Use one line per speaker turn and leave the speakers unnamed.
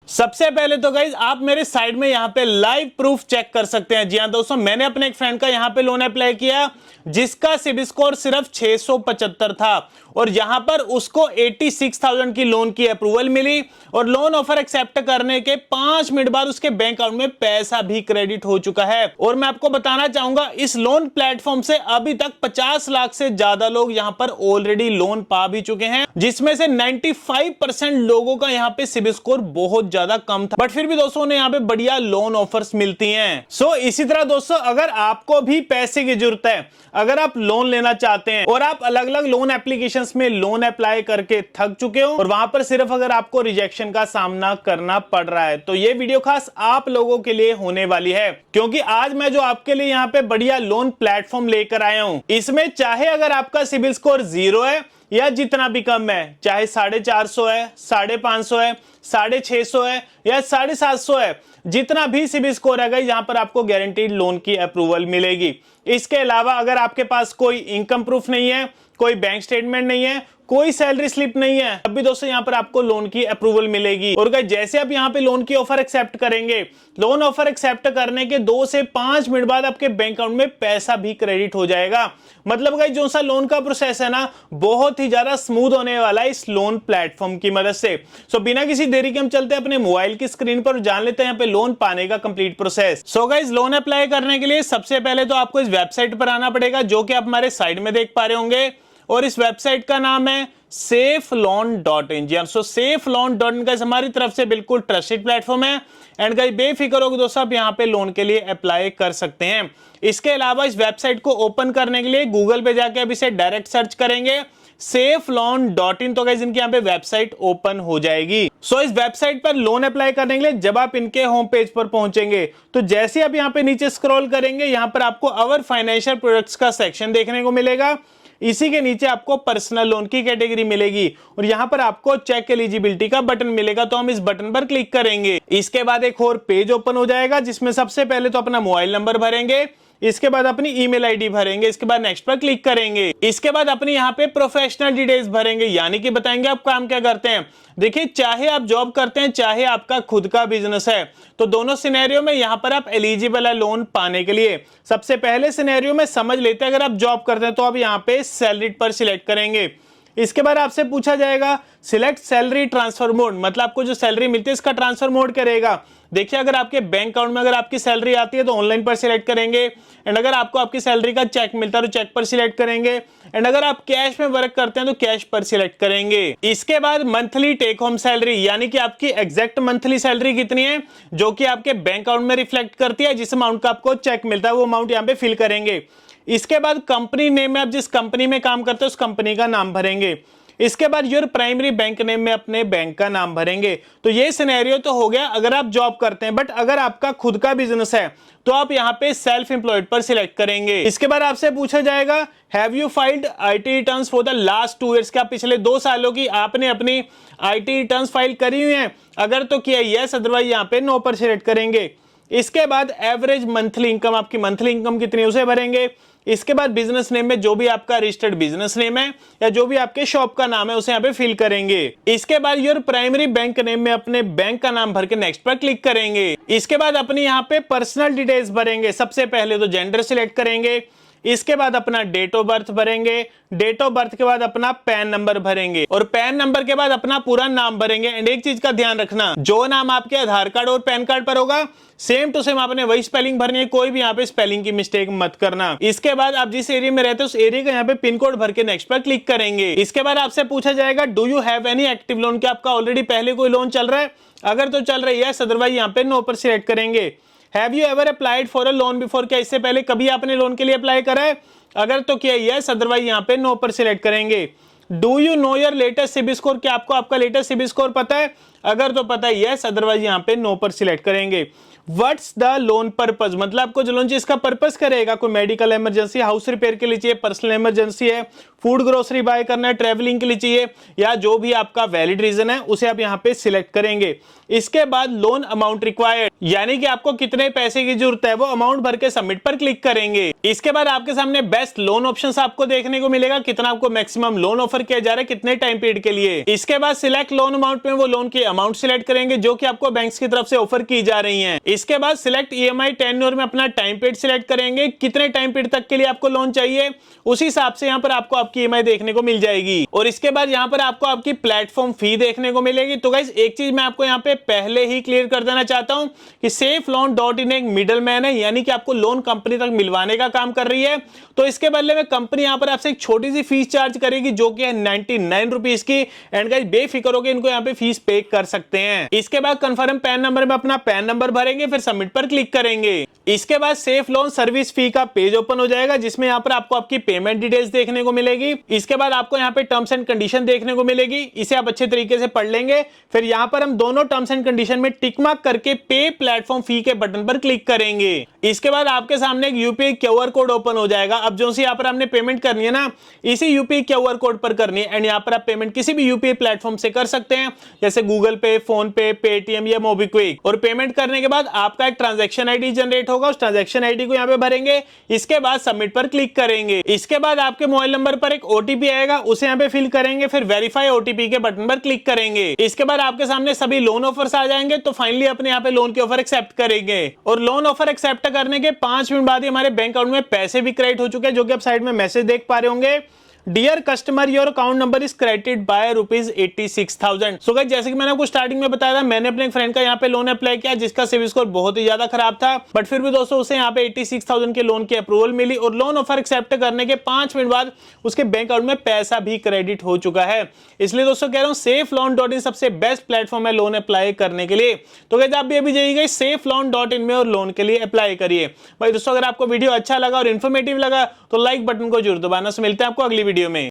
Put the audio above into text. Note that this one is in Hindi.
सबसे पहले तो गाइज आप मेरे साइड में यहाँ पे लाइव प्रूफ चेक कर सकते हैं। जी हाँ दोस्तों, मैंने अपने एक फ्रेंड का यहाँ पे लोन अप्लाई किया जिसका सिबिल स्कोर सिर्फ 675 था और यहाँ पर उसको 86,000 की लोन की अप्रूवल मिली और लोन ऑफर एक्सेप्ट करने के 5 मिनट बाद उसके बैंक अकाउंट में पैसा भी क्रेडिट हो चुका है। और मैं आपको बताना चाहूंगा इस लोन प्लेटफॉर्म से अभी तक 50 लाख से ज्यादा लोग यहाँ पर ऑलरेडी लोन पा भी चुके हैं, जिसमें से 95% लोगों का यहाँ पे सिबिल स्कोर बहुत ज्यादा कम था, बट फिर भी दोस्तों ने यहाँ पे बढ़िया लोन ऑफर्स मिलती हैं। सो इसी तरह दोस्तों अगर आपको भी पैसे की जरूरत है, अगर आप लोन लेना चाहते हैं और आप अलग अलग लोन एप्लीकेशंस में लोन अप्लाई करके थक चुके हो और वहां पर सिर्फ अगर आपको रिजेक्शन का सामना करना पड़ रहा है, तो ये वीडियो खास आप लोगों के लिए होने वाली है, क्योंकि आज मैं जो आपके लिए यहाँ पे बढ़िया लोन प्लेटफॉर्म लेकर आया हूं, इसमें चाहे अगर आपका सिबिल स्कोर 0 है या जितना भी कम है, चाहे 450 है, 550 है, 650 है या 750 है, जितना भी सिबिल स्कोर है यहाँ पर आपको गारंटीड लोन की अप्रूवल मिलेगी। इसके अलावा अगर आपके पास कोई इनकम प्रूफ नहीं है, कोई बैंक स्टेटमेंट नहीं है, कोई सैलरी स्लिप नहीं है, तब भी दोस्तों यहाँ पर आपको लोन की अप्रूवल मिलेगी। और जैसे आप यहाँ पे लोन की ऑफर एक्सेप्ट करेंगे, लोन ऑफर एक्सेप्ट करने के 2 से 5 मिनट बाद आपके बैंक अकाउंट में पैसा भी क्रेडिट हो जाएगा। मतलब गाइस जो सा लोन का प्रोसेस है ना, बहुत ही ज्यादा स्मूथ होने वाला है इस लोन प्लेटफॉर्म की मदद से। सो बिना किसी देरी के हम चलते हैं अपने मोबाइल की स्क्रीन पर, जान लेते हैं यहाँ पे लोन पाने का complete process. So guys loan apply करने के लिए सबसे पहले तो आपको इस वेबसाइट पर आना पड़ेगा, जो कि आप हमारे साइड में देख पा रहे होंगे, और इस वेबसाइट का नाम है safeloan.in। जी सो safeloan.in गाइस हमारी तरफ से बिल्कुल ट्रस्टेड प्लेटफॉर्म है एंड गाइस बेफिक्र होकर दोस्तों आप यहाँ पे लोन के लिए अप्लाई कर सकते हैं। इसके अलावा इस वेबसाइट को ओपन करने के लिए गूगल पे जाके अब इसे डायरेक्ट सर्च करेंगे safeloan.in, तो गाइस इनकी यहाँ पे वेबसाइट ओपन हो जाएगी। सो इस वेबसाइट पर लोन अप्लाई करने के लिए जब आप इनके होम पेज पर पहुंचेंगे, तो जैसे आप यहाँ पे नीचे स्क्रॉल करेंगे, यहाँ पर आपको अवर फाइनेंशियल प्रोडक्ट्स का सेक्शन देखने को मिलेगा। इसी के नीचे आपको पर्सनल लोन की कैटेगरी मिलेगी और यहाँ पर आपको चेक एलिजिबिलिटी का बटन मिलेगा, तो हम इस बटन पर क्लिक करेंगे। इसके बाद एक और पेज ओपन हो जाएगा, जिसमें सबसे पहले तो अपना मोबाइल नंबर भरेंगे, इसके बाद अपनी ईमेल आईडी भरेंगे, इसके बाद नेक्स्ट पर क्लिक करेंगे। इसके बाद अपनी यहाँ पे प्रोफेशनल डिटेल्स भरेंगे, यानी कि बताएंगे आप काम क्या करते हैं। देखिए चाहे आप जॉब करते हैं, चाहे आपका खुद का बिजनेस है, तो दोनों सिनेरियो में यहाँ पर आप एलिजिबल है लोन पाने के लिए। सबसे पहले सिनेरियो में समझ लेते हैं, अगर आप जॉब करते हैं तो आप यहाँ पे सैलरी पर सिलेक्ट करेंगे। इसके बाद आपसे पूछा जाएगा सिलेक्ट सैलरी ट्रांसफर मोड, मतलब आपको जो सैलरी मिलती है इसका ट्रांसफर मोड क्या रहेगा। देखिए अगर आपके बैंक अकाउंट में अगर आपकी सैलरी आती है तो ऑनलाइन पर सिलेक्ट करेंगे, एंड अगर आपको आपकी सैलरी का चेक मिलता है तो चेक पर सिलेक्ट करेंगे, एंड अगर आप कैश में वर्क करते हैं तो कैश पर सिलेक्ट करेंगे। इसके बाद मंथली टेक होम सैलरी, यानी कि आपकी एग्जैक्ट मंथली सैलरी कितनी है, जो कि आपके बैंक अकाउंट में रिफ्लेक्ट करती है, जिस अमाउंट का आपको चेक मिलता है वो अमाउंट यहाँ पे फिल करेंगे। इसके बाद कंपनी नेम में आप जिस कंपनी में काम करते हैं उस कंपनी का नाम भरेंगे। इसके बाद योर प्राइमरी बैंक नेम में अपने बैंक का नाम भरेंगे। तो ये सिनेरियो तो हो गया अगर आप जॉब करते हैं, बट अगर आपका खुद का बिजनेस है तो आप यहाँ पे सेल्फ एम्प्लॉयड पर सिलेक्ट करेंगे। इसके बाद आपसे पूछा जाएगा have you filed IT returns for the last 2 years, क्या पिछले 2 सालों की आपने अपनी आईटी रिटर्न्स फाइल करी हुई हैं। अगर तो किया यस, अदरवाइज यहाँ पे नो पर सिलेक्ट करेंगे। इसके बाद एवरेज मंथली इनकम, आपकी मंथली इनकम कितनी है उसे भरेंगे। इसके बाद बिजनेस नेम में जो भी आपका रजिस्टर्ड बिजनेस नेम है या जो भी आपके शॉप का नाम है उसे यहाँ पे फिल करेंगे। इसके बाद योर प्राइमरी बैंक नेम में अपने बैंक का नाम भर के नेक्स्ट पर क्लिक करेंगे। इसके बाद अपनी यहाँ पे पर्सनल डिटेल्स भरेंगे। सबसे पहले तो जेंडर सिलेक्ट करेंगे, इसके बाद अपना डेट ऑफ बर्थ भरेंगे, डेट ऑफ बर्थ के बाद अपना पैन नंबर भरेंगे और पैन नंबर के बाद अपना पूरा नाम भरेंगे। एंड एक चीज का ध्यान रखना, जो नाम आपके आधार कार्ड और पैन कार्ड पर होगा सेम टू सेम आपने वही स्पेलिंग भरनी है, कोई भी यहाँ पे स्पेलिंग की मिस्टेक मत करना। इसके बाद आप जिस एरिया में रहते हैं उस एरिया का यहाँ पे पिन कोड भर के नेक्स्ट पर क्लिक करेंगे। इसके बाद आपसे पूछा जाएगा do you have any active lone, क्या आपका ऑलरेडी पहले कोई लोन चल रहा है। अगर तो चल रही है, अदरवाइज यहाँ पे नो पर सिलेक्ट करेंगे। Have you ever applied for a loan before, क्या इससे पहले कभी आपने लोन के लिए अप्लाई करा है। अगर तो किया यस, अदरवाइज यहाँ पे नो पर सिलेक्ट करेंगे। Do you know your latest CIBIL score, क्या आपको आपका लेटेस्ट सिबिल स्कोर पता है। अगर तो पता है यस, अदरवाइज यहाँ पे नो पर सिलेक्ट करेंगे। व्हाट्स द लोन पर्पस, मतलब आपको जो लोन चाहिए इसका पर्पस करेगा। कोई मेडिकल इमरजेंसी, हाउस रिपेयर के लिए चाहिए, पर्सनल इमरजेंसी है, फूड ग्रोसरी बाय करना है, ट्रेवलिंग के लिए चाहिए, या जो भी आपका वैलिड रीजन है उसे आप यहाँ पे सिलेक्ट करेंगे। इसके बाद लोन अमाउंट रिक्वायर्ड, यानी कि आपको कितने पैसे की जरूरत है, वो अमाउंट भर के सबमिट पर क्लिक करेंगे। इसके बाद आपके सामने बेस्ट लोन ऑप्शंस आपको देखने को मिलेगा, कितना आपको मैक्सिमम लोन ऑफर ऑफर किया जा रहा है कितने टाइम पीरियड के लिए। इसके बाद सिलेक्ट लोन अमाउंट में वो लोन की अमाउंट सिलेक्ट करेंगे जो कि आपको बैंक्स की तरफ से ऑफर की जा रही है। इसके बाद सिलेक्ट ईएमआई टेन्योर में अपना टाइम पीरियड सिलेक्ट करेंगे, कितने टाइम पीरियड तक के लिए आपको लोन चाहिए, उसी हिसाब से यहाँ पर आपको आपकी ईएमआई देखने को मिल जाएगी। और इसके बाद यहाँ पर आपको आपकी प्लेटफॉर्म फी देखने को मिलेगी। तो गाइस एक चीज मैं आपको यहाँ पे पहले ही क्लियर कर देना चाहता हूं कि SafeLoan.in एक मिडल मैन है, यानी कि आपको लोन कंपनी तक मिलवाने का काम कर रही है। तो इसके बदले में कंपनी यहाँ पर आपसे एक छोटी सी फीस चार्ज करेगी जो कि है 99 रुपीज की। एंड गाइस बेफिक्र होकर इनको यहाँ पे फीस पे कर सकते हैं। इसके बाद कंफर्म पैन नंबर में अपना पैन नंबर भरेंगे, फिर सबमिट पर क्लिक करेंगे। इसके बाद सेफ लोन सर्विस फी का पेज ओपन हो जाएगा जिसमें यहाँ पर आपको आपकी पेमेंट डिटेल्स देखने को मिलेगी। इसके बाद आपको यहाँ पे टर्म्स एंड कंडीशन देखने को मिलेगी, इसे आप अच्छे तरीके से पढ़ लेंगे। फिर यहाँ पर हम दोनों टर्म्स एंड कंडीशन में टिक मार्क करके पे प्लेटफॉर्म फी के बटन पर क्लिक करेंगे। इसके बाद आपके सामने एक यूपीआई क्यूआर कोड ओपन हो जाएगा। अब जो सी यहाँ पर आपने पेमेंट करनी है ना, इसी यूपीआई क्यूआर कोड पर करनी है। एंड यहाँ पर आप पेमेंट किसी भी यूपीआई प्लेटफॉर्म से कर सकते हैं, जैसे गूगल पे, फोन पे, पेटीएम या मोबीक्विक। और पेमेंट करने के बाद आपका एक ट्रांजैक्शन आईडी जनरेट होगा, उस ट्रांजैक्शन आईडी को यहाँ पे भरेंगे। इसके बाद सबमिट पर क्लिक करेंगे। इसके बाद आपके मोबाइल नंबर पर एक ओटीपी आएगा, उसे यहाँ पे फिल करेंगे, फिर वेरीफाई ओटीपी के बटन पर क्लिक करेंगे। इसके बाद आपके सामने सभी लोन ऑफर्स आ जाएंगे। तो फाइनली अपने यहाँ पे लोन के ऑफर एक्सेप्ट करेंगे। और लोन ऑफर एक्सेप्ट करने के 5 मिनट बाद ही हमारे बैंक अकाउंट में पैसे भी क्रेडिट हो चुके हैं, जो कि आप साइड में मैसेज देख पा रहे होंगे। Dear customer, your account number is credited by ₹86,000। So guys जैसे कि मैंने आपको स्टार्टिंग में बताया था, मैंने अपने एक फ्रेंड का यहाँ पे लोन अप्लाई किया जिसका सिविल स्कोर बहुत ही ज्यादा खराब था, बट फिर भी दोस्तों उसे यहाँ पे 86,000 के लोन की अप्रूवल मिली। और लोन ऑफर एक्सेप्ट करने के 5 मिनट बाद उसके बैंक अकाउंट में पैसा भी क्रेडिट हो चुका है। इसलिए दोस्तों कह रहा हूँ SafeLoan.in सबसे बेस्ट प्लेटफॉर्म है लोन अप्लाई करने के लिए। तो गाइस आप भी अभी जाइए SafeLoan.in में और लोन के लिए अप्लाई करिए। भाई दोस्तों अगर आपको वीडियो अच्छा लगा और इन्फॉर्मेटिव लगा तो लाइक बटन को जरूर दबाना। मिलते हैं आपको अगली वीडियो में।